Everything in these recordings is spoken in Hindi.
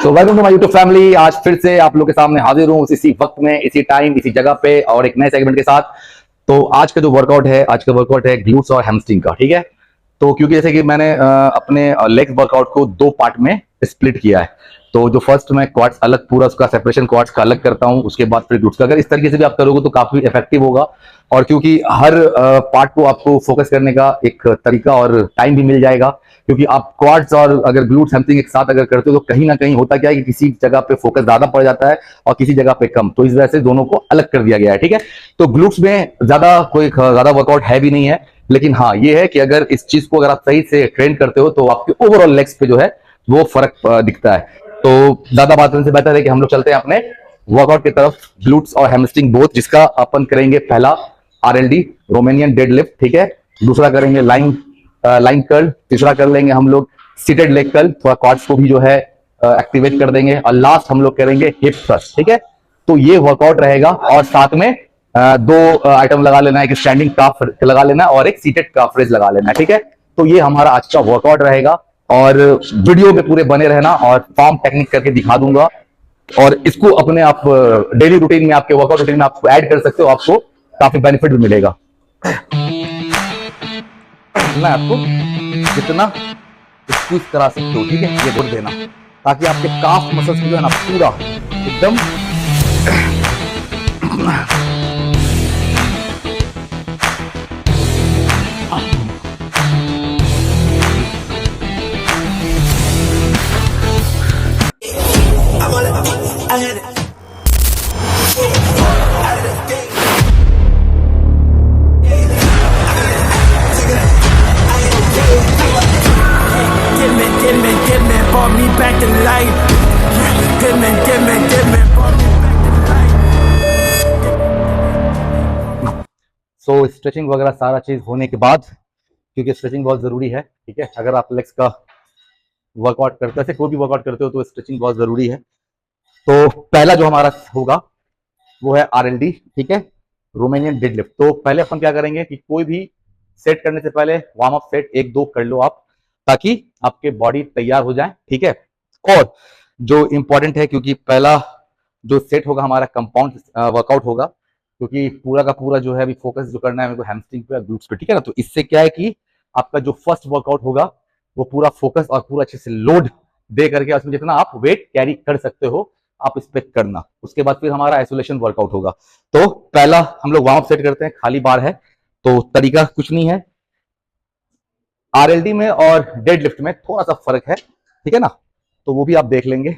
तो welcome to my YouTube family. आज फिर से आप लोग के सामने हाजिर हूँ इसी वक्त में, इसी टाइम, इसी जगह पे और एक नए सेगमेंट के साथ। तो आज का जो वर्कआउट है, आज का वर्कआउट है ग्लूट्स और हैमस्ट्रिंग का। ठीक है, तो क्योंकि जैसे कि मैंने अपने लेग वर्कआउट को दो पार्ट में स्प्लिट किया है। तो जो फर्स्ट मैं क्वाड्स अलग, पूरा उसका सेपरेशन क्वाड्स का अलग करता हूँ, उसके बाद फिर ग्लूट्स का। अगर इस तरीके से भी आप करोगे तो काफी इफेक्टिव होगा। और क्योंकि हर पार्ट को आपको फोकस करने का एक तरीका और टाइम भी मिल जाएगा, क्योंकि आप क्वाड्स और अगर ग्लूट्स हैमस्ट्रिंग एक साथ अगर करते हो तो कहीं ना कहीं होता क्या है कि किसी जगह पे फोकस ज्यादा पड़ जाता है और किसी जगह पे कम। तो इस वजह से दोनों को अलग कर दिया गया है। ठीक है, तो ग्लूट्स में ज्यादा वर्कआउट है भी नहीं है, लेकिन हाँ ये है कि अगर इस चीज को अगर आप सही से ट्रेन करते हो तो आपके ओवरऑल लेग्स पे जो है वो फर्क दिखता है। तो ज्यादा बात करने से बेहतर है कि हम लोग चलते हैं अपने वर्कआउट की तरफ, ग्लूट्स और हैमस्ट्रिंग बोथ, जिसका अपन करेंगे पहला आरएलडी, रोमानियन डेडलिफ्ट। ठीक है, दूसरा करेंगे लाइन कर्ल, तीसरा कर लेंगे हम लोग सीटेड लेग कर्ल, थोड़ा क्वाड्स को भी जो है एक्टिवेट कर देंगे, और लास्ट हम लोग करेंगे हिप थ्रस्ट। ठीक है, तो ये वर्कआउट रहेगा और साथ में दो आइटम लगा लेना है, एक स्टैंडिंग काफ लगा लेना है और एक सीटेड काफ रेज लगा लेना है। ठीक है, तो ये हमारा आज का वर्कआउट रहेगा और वीडियो में पूरे बने रहना और फॉर्म टेक्निक करके दिखा दूंगा। और इसको अपने आप डेली रूटीन में, आपके वर्कआउट रूटीन में आप ऐड कर सकते हो, आपको काफी बेनिफिट भी मिलेगा। आपको जितना स्क्वीज करा सकते हो, ठीक है, ये गुड देना, ताकि आपके काफ मसल्स जो है ना पूरा एकदम सो स्ट्रेचिंग वगैरह सारा चीज होने के बाद, क्योंकि स्ट्रेचिंग बहुत जरूरी है। ठीक है, अगर आप लेग्स का वर्कआउट करते हो, कोई भी वर्कआउट करते हो, तो स्ट्रेचिंग बहुत जरूरी है। तो पहला जो हमारा होगा वो है आरएलडी, ठीक है, रोमानियन डेडलिफ्ट। तो पहले अपन क्या करेंगे कि कोई भी सेट करने से पहले वार्म अप सेट एक दो कर लो आप, ताकि आपके बॉडी तैयार हो जाए। ठीक है, और जो इंपॉर्टेंट है, क्योंकि पहला जो सेट होगा हमारा कंपाउंड वर्कआउट होगा, क्योंकि पूरा का पूरा जो है अभी फोकस जो करना है मेरे को हैमस्ट्रिंग पे और ग्लूट्स पे। ठीक है ना, तो इससे क्या है कि आपका जो फर्स्ट वर्कआउट होगा वो पूरा फोकस और पूरा अच्छे से लोड दे करके उसमें जितना आप वेट कैरी कर सकते हो आप इस पे करना। उसके बाद फिर हमारा आइसोलेशन वर्कआउट होगा। तो पहला हम लोग वार्म अप सेट करते हैं, खाली बार है, तो तरीका कुछ नहीं है। आरएलडी में और डेडलिफ्ट में थोड़ा सा फर्क है, ठीक है ना, तो वो भी आप देख लेंगे।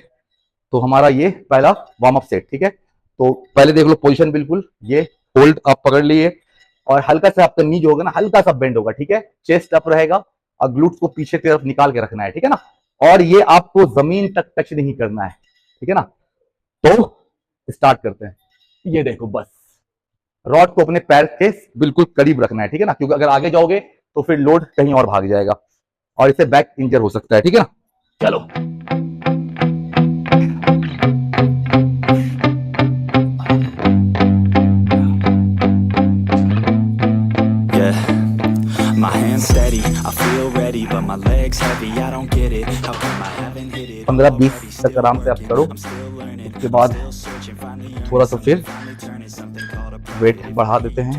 तो हमारा ये पहला वार्म अप सेट, ठीक है, तो पहले देख लो पोजीशन, बिल्कुल ये होल्ड आप पकड़ लिए और हल्का सा आपका नी जो होगा ना हल्का सा बेंड होगा। ठीक है, चेस्ट अप रहेगा और ग्लूट्स को पीछे की तरफ निकाल के रखना है। ठीक है ना, और ये आपको जमीन तक टच नहीं करना है। ठीक है ना, तो स्टार्ट करते हैं। ये देखो, बस रॉड को अपने पैर के बिल्कुल करीब रखना है। ठीक है ना, क्योंकि अगर आगे जाओगे तो फिर लोड कहीं और भाग जाएगा और इससे बैक इंजर हो सकता है। ठीक है ना, चलो steady, I feel ready, but my legs heavy, I don't get it, how come I haven't hit it, 15-20 तक आराम से आप करो। उसके बाद थोड़ा सा फिर वेट बढ़ा देते हैं।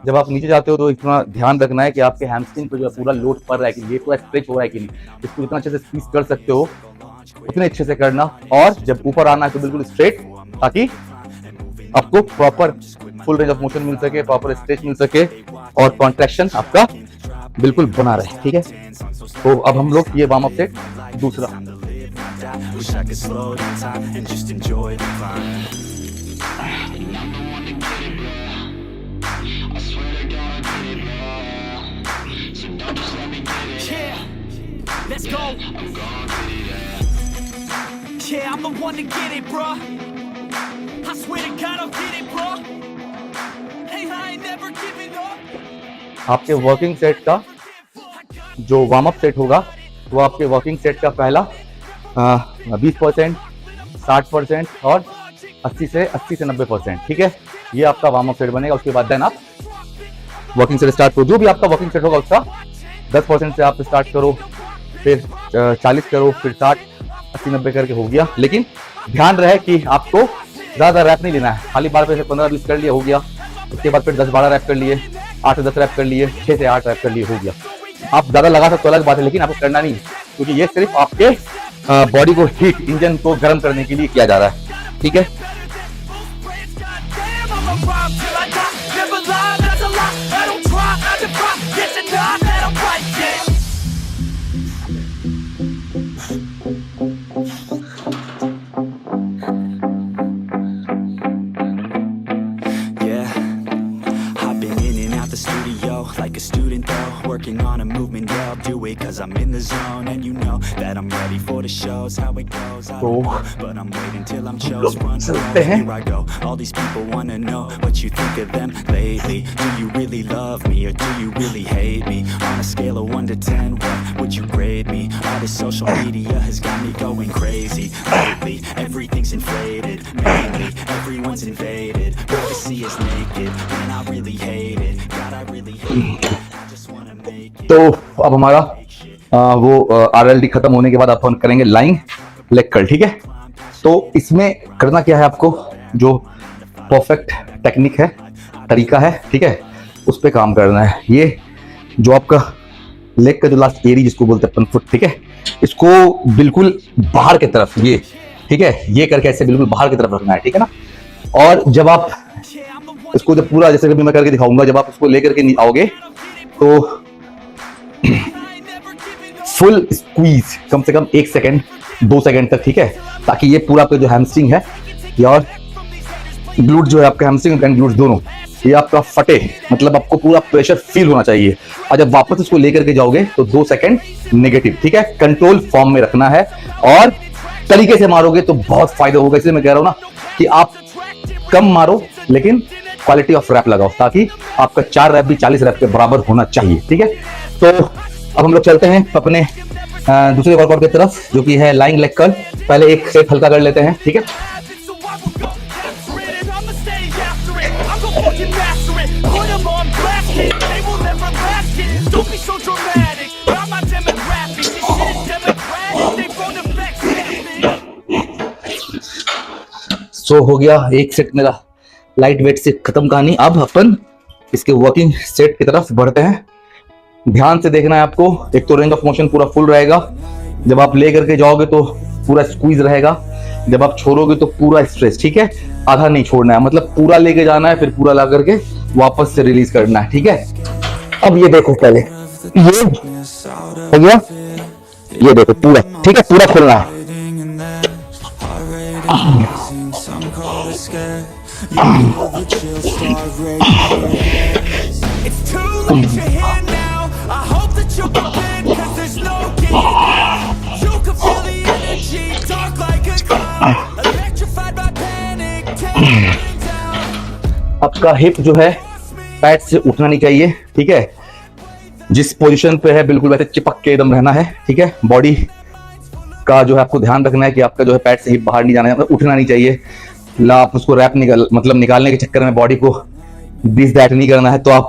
जब आप नीचे जाते हो तो इतना ध्यान रखना है कि आपके हैमस्ट्रिंग पे जो पूरा लोड पड़ रहा है, कि ये पूरा स्ट्रेच हो रहा है कि नहीं। इसको जितना अच्छे से स्क्वीज कर सकते हो उतने अच्छे से करना, और जब ऊपर आना है तो बिल्कुल स्ट्रेट, ताकि आपको proper full range of motion मिल सके, प्रॉपर स्ट्रेच मिल सके और कॉन्ट्रैक्शन आपका बिल्कुल बना रहे। ठीक है, तो अब हम लोग ये वार्म अप सेट दूसरा, let's go. Yeah, I'm the one to get it, bro. I swear to God I'll get it, bro. Hey, I ain't never giving up. आपके वर्किंग सेट का जो वार्म अप सेट होगा वो आपके वर्किंग सेट का पहला 20%, 60% और 80 से 90%। ठीक है, ये आपका वार्म अप सेट बनेगा। उसके बाद देन आप वॉकिंग सेट स्टार्ट करो, जो भी आपका वॉकिंग सेट होगा उसका 10% से आप स्टार्ट करो, फिर 40 करो, फिर 60, 80, 90 करके हो गया। लेकिन ध्यान रहे कि आपको ज़्यादा रैप नहीं लेना है, खाली 12 से 15-20 कर लिया हो गया। उसके बाद फिर 10-12 रैप कर लिए, 8 से 10 रैप कर लिए, 6 से 8 रैप कर लिए, हो गया। आप ज़्यादा लगा सकते हो अलग बात है, लेकिन आपको करना नहीं, क्योंकि ये सिर्फ आपके बॉडी को हीट, इंजन को गर्म करने के लिए किया जा रहा है, ठीक है। Like a student though, working on a movement, yeah, I'll do it cause I'm in the zone. And you know that I'm ready for the shows, how it goes, I don't know, but I'm waiting till I'm chose. Run, here I go, all these people wanna know what you think of them lately. Do you really love me or do you really hate me? On a scale of 1 to 10, what would you grade me? All this social media has got me going crazy lately. Everything's inflated, mainly everyone's invaded. Privacy is naked, and I really hate it. God, I really hate it. तो अब हमारा वो RLD खत्म होने के बाद अपन करेंगे लाइंग लेग कर्ल, ठीक है। तो इसमें करना क्या है, आपको जो परफेक्ट टेक्निक है, तरीका है, ठीक है, उस पे काम करना है। ये जो आपका लेग का जो लास्ट एरी जिसको बोलते हैं अपन फुट, ठीक है, इसको बिल्कुल बाहर की तरफ, ये ठीक है, ये करके ऐसे बिल्कुल बाहर की तरफ रखना है, ठीक है ना। और जब आप इसको जब पूरा, जैसे कि मैं करके दिखाऊंगा, जब आप इसको लेकर के आओगे तो फुल स्क्वीज कम से कम 1 सेकंड 2 सेकंड तक, ठीक है, ताकि ये पूरा आपका जो हैमस्ट्रिंग है या ग्लूट जो है आपका हैमस्ट्रिंग एंड ग्लूट दोनों ये आपका फटे, मतलब आपको पूरा प्रेशर फील होना चाहिए। और जब वापस इसको लेकर के जाओगे तो 2 सेकंड नेगेटिव, ठीक है, कंट्रोल फॉर्म में रखना है और तरीके से मारोगे तो बहुत फायदा होगा। इसलिए मैं कह रहा हूं ना कि आप कम मारो लेकिन क्वालिटी ऑफ रैप लगाओ, ताकि आपका 4 रैप भी 40 रैप के बराबर होना चाहिए, ठीक है। तो अब हम लोग चलते हैं अपने दूसरे वर्कआउट की तरफ, जो कि है लाइंग लेग कर्ल। पहले एक सेट हल्का कर लेते हैं, ठीक है। सो हो गया एक सेट मेरा लाइट वेट से खत्म कहानी। अब अपन इसके वर्किंग सेट की तरफ बढ़ते हैं। ध्यान से देखना है आपको, एक तो रेंज ऑफ मोशन पूरा फुल रहेगा, जब आप ले करके जाओगे तो पूरा स्क्वीज रहेगा, जब आप छोड़ोगे तो पूरा स्ट्रेस, ठीक है, आधा नहीं छोड़ना है, मतलब पूरा लेके जाना है, फिर पूरा ला करके वापस से रिलीज करना है, ठीक है। अब ये देखो, पहले ये हो गया, ये देखो पूरा, ठीक है, पूरा खोलना है। आपका हिप जो है पैड से उठना नहीं चाहिए, ठीक है, जिस पोजीशन पे है बिल्कुल वैसे चिपक के एकदम रहना है, ठीक है। बॉडी का जो है आपको ध्यान रखना है कि आपका जो है पैड से हिप बाहर नहीं जाना है, मतलब उठना नहीं चाहिए। आप उसको रैप निकालने के चक्कर में बॉडी को दिस दैट नहीं करना है, तो आप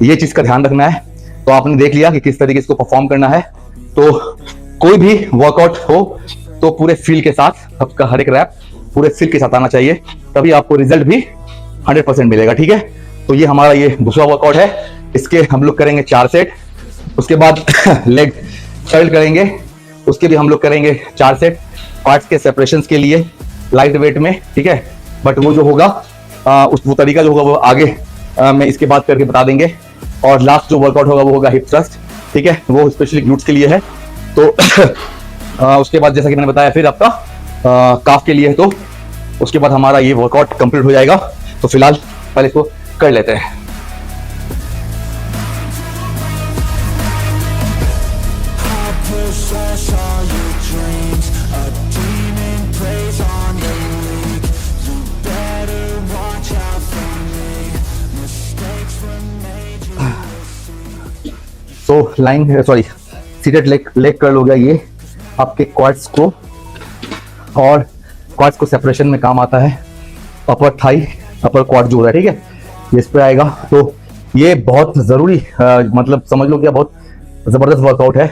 ये चीज का ध्यान रखना है। तो आपने देख लिया कि किस तरीके से इसको परफॉर्म करना है। तो कोई भी वर्कआउट हो तो पूरे फील के साथ, आपका हर एक रैप पूरे फील के साथ आना चाहिए, तभी आपको रिजल्ट भी 100% मिलेगा, ठीक है। तो ये हमारा ये दूसरा वर्कआउट है, इसके हम लोग करेंगे 4 सेट। उसके बाद लेग कर्ल करेंगे, उसके भी हम लोग करेंगे 4 सेट पार्ट्स के सेपरेशन के लिए लाइट वेट में, ठीक है। बट वो जो होगा वो तरीका जो होगा वो आगे में इसके बाद करके बता देंगे। और लास्ट जो वर्कआउट होगा वो होगा हिप थ्रस्ट, ठीक है, वो स्पेशली ग्लूट्स के लिए है। तो उसके बाद जैसा कि मैंने बताया फिर आपका काफ के लिए है, तो उसके बाद हमारा ये वर्कआउट कंप्लीट हो जाएगा। तो फिलहाल पहले इसको कर लेते हैं। तो line sorry seated leg curl हो गया, ये आपके क्वाड्स को और क्वाड्स को सेपरेशन में काम आता है। अपर थाई अपर क्वाड जो हो रहा है, ठीक है, ये इस पे आएगा। तो ये बहुत ज़रूरी मतलब समझ लो कि बहुत ज़बरदस्त वर्कआउट है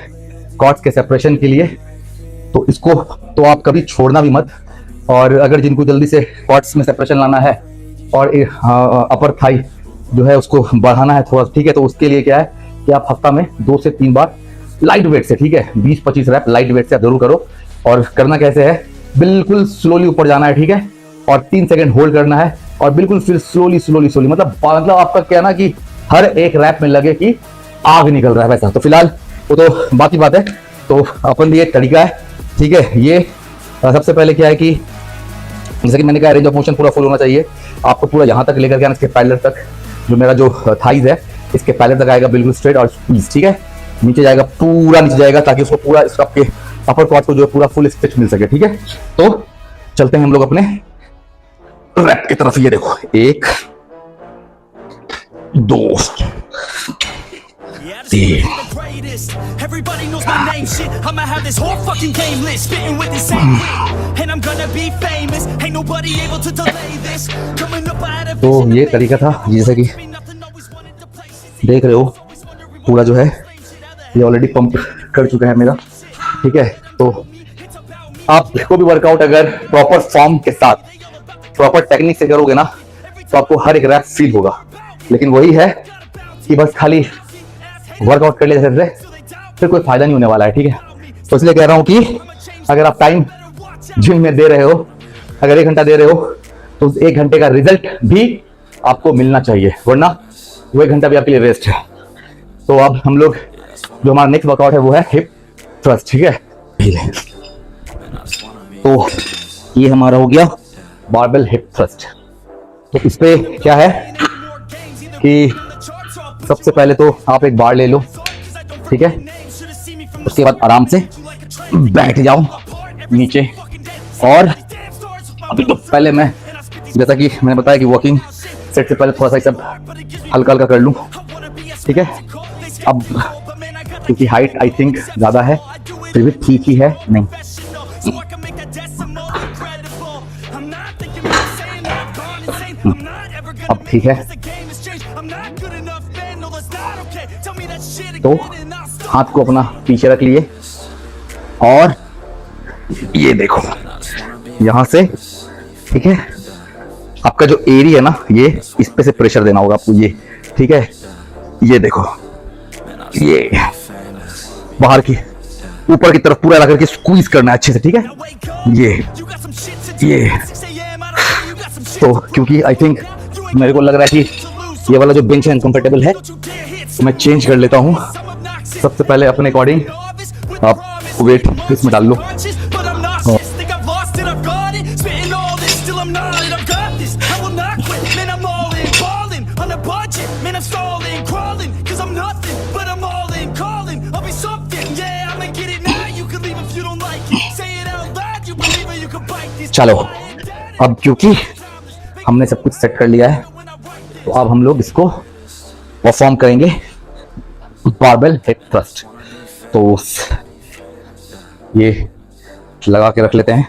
क्वाड्स के सेपरेशन के लिए। तो इसको तो आप कभी छोड़ना भी मत। और अगर जिनको जल्दी से क्वाड्स में सेपरेशन लाना है और अपर थाई जो है उसको बढ़ाना है थोड़ा, ठीक है, तो उसके लिए क्या है कि आप हफ्ता में 2 से 3 बार लाइट वेट से, ठीक है, 20-25 रैप लाइट वेट से आप जरूर करो। और करना कैसे है, बिल्कुल स्लोली ऊपर जाना है, ठीक है, और 3 सेकंड होल्ड करना है और बिल्कुल फिर स्लोली स्लोली स्लोली, मतलब आपका क्या ना कि हर एक रैप में लगे कि आग निकल रहा है वैसा। तो फिलहाल वो तो बात ही बात है। तो अपन ये तरीका है, ठीक है। ये सबसे पहले क्या है कि जैसे कि मैंने कहा रेंज ऑफ मोशन पूरा फुल होना चाहिए। आपको पूरा यहाँ तक लेकर के आना, इसके पैलेट तक, जो मेरा जो थाइज है इसके पैलेट तक आएगा बिल्कुल स्ट्रेट और स्क्वीज, ठीक है। नीचे जाएगा, पूरा नीचे जाएगा ताकि उसको पूरा आपके अपर क्वाड को जो है पूरा फुल स्ट्रेच मिल सके, ठीक है। तो चलते हैं हम लोग अपने रैप की तरफ। ये देखो, 1 2 3। Everybody knows my name, shit. I'ma have this whole fucking game list, spitting with the same wit, and I'm gonna be famous. Ain't nobody able to delay this. Coming up out of तो ये तरीका था, जैसे कि देख रहे हो पूरा जो है ये ऑलरेडी पंप कर चुका है मेरा, ठीक है। तो आपको भी वर्कआउट अगर प्रॉपर फॉर्म के साथ प्रॉपर टेक्निक से करोगे ना तो आपको हर एक रैप फील होगा। लेकिन वही है कि बस खाली वर्कआउट कर लिया फिर कोई फायदा नहीं होने वाला है, ठीक है। तो इसलिए कह रहा हूं कि अगर आप टाइम जिम में दे रहे हो, अगर 1 घंटा दे रहे हो तो उस 1 घंटे का रिजल्ट भी आपको मिलना चाहिए, वरना वो 1 घंटा भी आपके लिए वेस्ट है। तो अब हम लोग जो हमारा नेक्स्ट वर्कआउट है वो है हिप थ्रस्ट, ठीक है। तो ये हमारा हो गया बारबेल हिप थ्रस्ट। तो इस पे क्या है कि सबसे पहले तो आप एक बार ले लो, ठीक है। उसके बाद आराम से बैठ जाओ नीचे। और अभी तो पहले मैं, जैसा कि मैंने बताया कि वॉकिंग सेट से पहले थोड़ा सा सब हल्का हल्का कर लूं, ठीक है। अब क्योंकि हाइट आई थिंक ज़्यादा है, फिर भी ठीक ही है, नहीं अब ठीक है। तो हाथ को अपना पीछे रख लिए और ये देखो यहां से, ठीक है, आपका जो एरिया है ना ये इस पे से प्रेशर देना होगा आपको, ये ठीक है। ये देखो, ये बाहर की ऊपर की तरफ पूरा लगा के स्क्वीज करना है अच्छे से, ठीक है। ये तो क्योंकि आई थिंक मेरे को लग रहा है कि ये वाला जो बेंच है अनकंफर्टेबल है, तो मैं चेंज कर लेता हूँ। सबसे पहले अपने अकॉर्डिंग आप वेट इसमें डाल लो। चलो अब क्योंकि हमने सब कुछ सेट कर लिया है तो अब हम लोग इसको परफॉर्म करेंगे बारबेल हिप थ्रस्ट। तो ये लगा के रख लेते हैं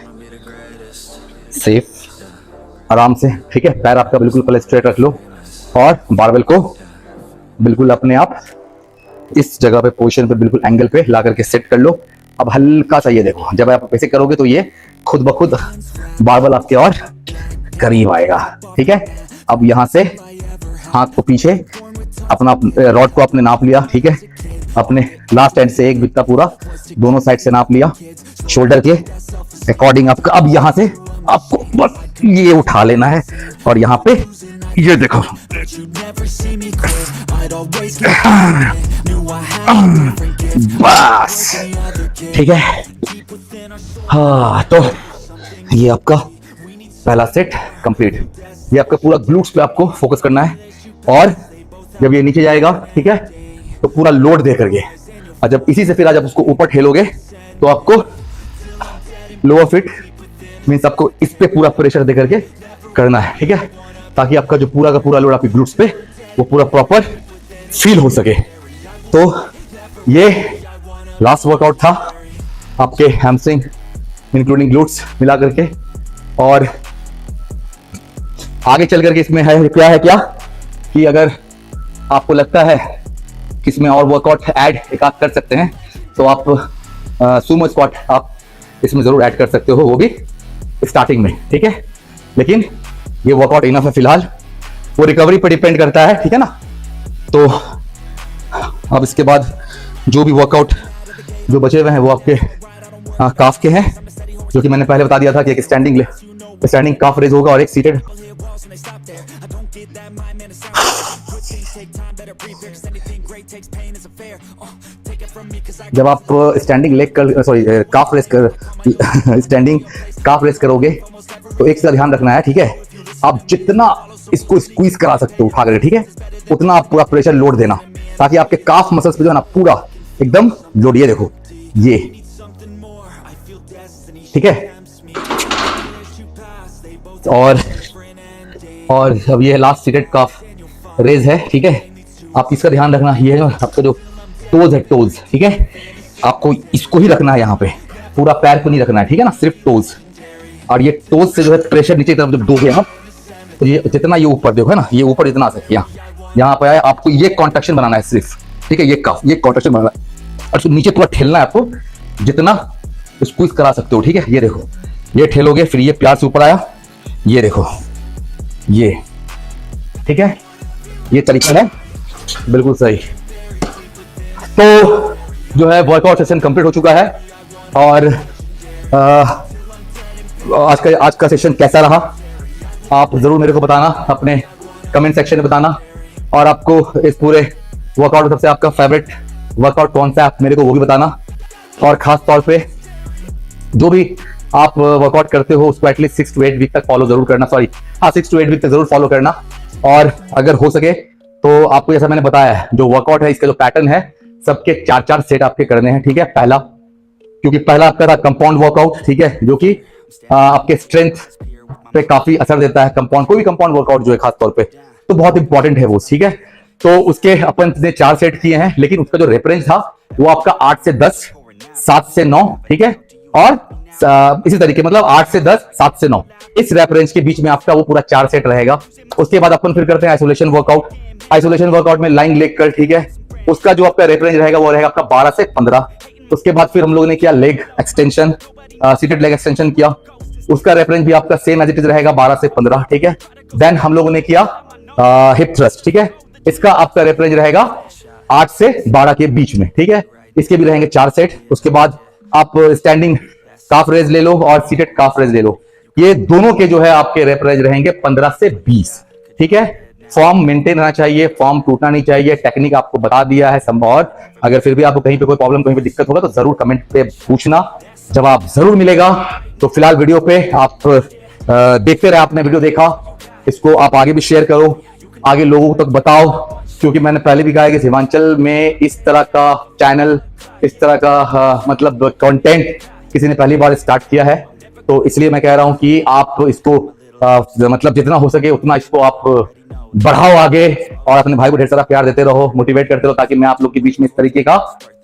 सेफ, आराम से, ठीक है। पैर आपका बिल्कुल पहले स्ट्रेट रख लो और बारबेल को बिल्कुल अपने आप इस जगह पे पोजीशन पे बिल्कुल एंगल पे ला करके सेट कर लो। अब हल्का सा ये देखो, जब आप ऐसे करोगे तो ये खुद ब खुद बारबेल आपके और करीब आएगा, ठीक है। अब यहाँ से हाथ को पीछे, अपना रॉड को आपने नाप लिया, ठीक है। अपने लास्ट एंड से एक बित्ता पूरा दोनों साइड से नाप लिया शोल्डर के अकॉर्डिंग आपका। अब यहाँ से आपको बस ये उठा लेना है और यहाँ पे ये देखो बस, ठीक है। हाँ, तो ये आपका पहला सेट कंप्लीट। ये आपका पूरा ग्लूट्स पे आपको फोकस करना है और जब ये नीचे जाएगा, ठीक है, तो पूरा लोड दे करके, और जब इसी से फिर जब उसको ऊपर ठेलोगे तो आपको लोअर फिट मीन्स आपको इस पे पूरा प्रेशर दे करके करना है, ठीक है, ताकि आपका जो पूरा का पूरा लोड आपके ग्लूट्स पे वो पूरा प्रॉपर फील हो सके। तो ये लास्ट वर्कआउट था आपके हैमस्ट्रिंग इंक्लूडिंग ग्लूट्स मिला करके। और आगे चल करके इसमें है क्या कि अगर आपको लगता है कि इसमें और वर्कआउट ऐड एक आध कर सकते हैं तो आप सुमो स्क्वाट आप इसमें जरूर ऐड कर सकते हो, वो भी स्टार्टिंग में, ठीक है। लेकिन ये वर्कआउट इनफ है फिलहाल, वो रिकवरी पर डिपेंड करता है, ठीक है ना। तो अब इसके बाद जो भी वर्कआउट जो बचे हुए हैं वो आपके काफ के हैं, जो कि मैंने पहले बता दिया था कि एक स्टैंडिंग काफ रेज होगा और एक सीटेड। जब आप स्टैंडिंग काफ रेस करोगे तो एक चीज ध्यान रखना है, ठीक है। आप जितना इसको स्क्वीज करा सकते हो उठा कर, ठीक है, उतना आप पूरा प्रेशर लोड देना ताकि आपके काफ मसल्स पे जो है ना पूरा एकदम लोड, ये देखो ये, ठीक है। और अब ये लास्ट सीटेड काफ रेज है, ठीक है। आप इसका ध्यान रखना, ये है आपका जो टोज है, टोज, ठीक है, आपको इसको ही रखना है यहाँ पे, पूरा पैर को नहीं रखना है, ठीक है ना, सिर्फ टोज। और ये टोज से जो है प्रेशर नीचे की तरफ जब दोगे आप तो ये जितना ये ऊपर देखो है ना, ये ऊपर जितना आ सकती है यहाँ पे आया, आपको ये कॉन्ट्रैक्शन बनाना है सिर्फ, ठीक है, ये कॉन्ट्रैक्शन बनाना है और नीचे पूरा ठेलना है आपको, जितना स्क्वीज करा सकते हो, ठीक है। ये देखो, ये ठेलोगे, फिर ये प्यार से ऊपर आया, ये देखो ये, ठीक है, ये तरीका है बिल्कुल सही। तो जो है वर्कआउट सेशन कंप्लीट हो चुका है और आज का सेशन कैसा रहा आप जरूर मेरे को बताना, अपने कमेंट सेक्शन में बताना। और आपको इस पूरे वर्कआउट में सबसे आपका फेवरेट वर्कआउट कौन सा है मेरे को वो भी बताना। और खास तौर पे जो भी आप वर्कआउट करते हो उसको एटलीस्ट 6 to 8 वीक तक फॉलो जरूर करना, 6 to 8 वीक तक जरूर फॉलो करना। और अगर हो सके तो आपको जैसा मैंने बताया है, जो वर्कआउट है इसका जो पैटर्न है, सबके 4-4 सेट आपके करने हैं, ठीक है। क्योंकि पहला आपका था कंपाउंड वर्कआउट, ठीक है, जो कि आपके स्ट्रेंथ पे काफी असर देता है। कोई भी कंपाउंड वर्कआउट जो है खास तौर पे तो बहुत इंपॉर्टेंट है वो, ठीक है। तो उसके अपन ने 4 सेट किए हैं, लेकिन उसका जो रेफरेंस था वो आपका 8 से 10, 7 से 9, ठीक है। और इसी तरीके मतलब 8 से 10, 7 से 9, इस रेफरेंस के बीच में आपका वो पूरा 4 सेट रहेगा। उसके बाद अपन फिर करते हैं आइसोलेशन वर्कआउट में लाइन लेग कर, ठीक है, उसका जो आपका रेफरेंस रहेगा वो रहेगा आपका 12 से 15। उसके बाद फिर हम लोगों ने किया leg extension, seated leg extension किया, उसका रेफरेंस भी आपका सेम एज इट इज रहेगा 12 से 15, ठीक है। देन हम लोगों ने किया हिप थ्रस्ट, ठीक है, इसका आपका रेफरेंस रहेगा 8 से 12 के बीच में, ठीक है। इसके भी रहेंगे 4 सेट। उसके बाद आप स्टैंडिंग काफ रेज ले लो और सीटेड काफ रेज ले लो, ये दोनों के जो है आपके रेफरेंस रहेंगे 15 से 20, ठीक है। फॉर्म मेंटेन रहना चाहिए, फॉर्म टूटना नहीं चाहिए। टेक्निक आपको बता दिया है सब, और अगर फिर भी आपको कहीं पे कोई प्रॉब्लम, कहीं पे दिक्कत होगा तो जरूर कमेंट पे पूछना, जवाब जरूर मिलेगा। तो फिलहाल वीडियो पे आप देखते रहे, आपने वीडियो देखा, इसको आप आगे भी शेयर करो, आगे लोगों तक बताओ, क्योंकि मैंने पहले भी कहा है कि सीमांचल में इस तरह का चैनल, इस तरह का मतलब कंटेंट किसी ने पहली बार स्टार्ट किया है। तो इसलिए मैं कह रहा हूं कि आप इसको मतलब जितना हो सके उतना इसको आप बढ़ाओ आगे, और अपने भाई को ढेर सारा प्यार देते रहो, मोटिवेट करते रहो, ताकि मैं आप लोग के बीच में इस तरीके का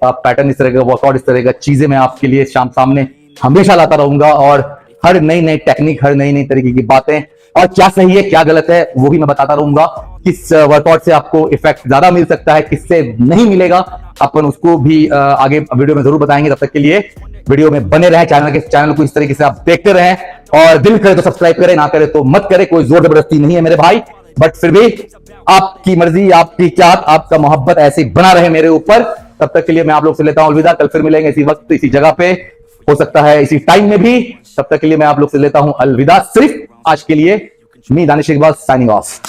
पैटर्न, इस तरह का वर्कआउट, इस तरह का चीजें मैं आपके लिए सामने हमेशा लाता रहूंगा। और हर नई टेक्निक, हर नई तरीके की बातें, और क्या सही है क्या गलत है वो भी मैं बताता रहूंगा। किस वर्कआउट से आपको इफेक्ट ज्यादा मिल सकता है, किससे नहीं मिलेगा, अपन उसको भी आगे वीडियो में जरूर बताएंगे। तब तक के लिए वीडियो में बने रहें, चैनल को इस तरीके से आप देखते रहें, और दिल करे तो सब्सक्राइब करें, ना करे तो मत करें, कोई जोर जबरदस्ती नहीं है मेरे भाई, बट फिर भी आपकी मर्जी, आपकी चाहत, आपका मोहब्बत ऐसे ही बना रहे मेरे ऊपर। तब तक के लिए मैं आप लोग से लेता हूं अलविदा। कल फिर मिलेंगे इसी वक्त, इसी जगह पे, हो सकता है इसी टाइम में भी। तब तक के लिए मैं आप लोग से लेता हूं अलविदा। सिर्फ आज के लिए मी दानिश इकबाल साइनिंग ऑफ।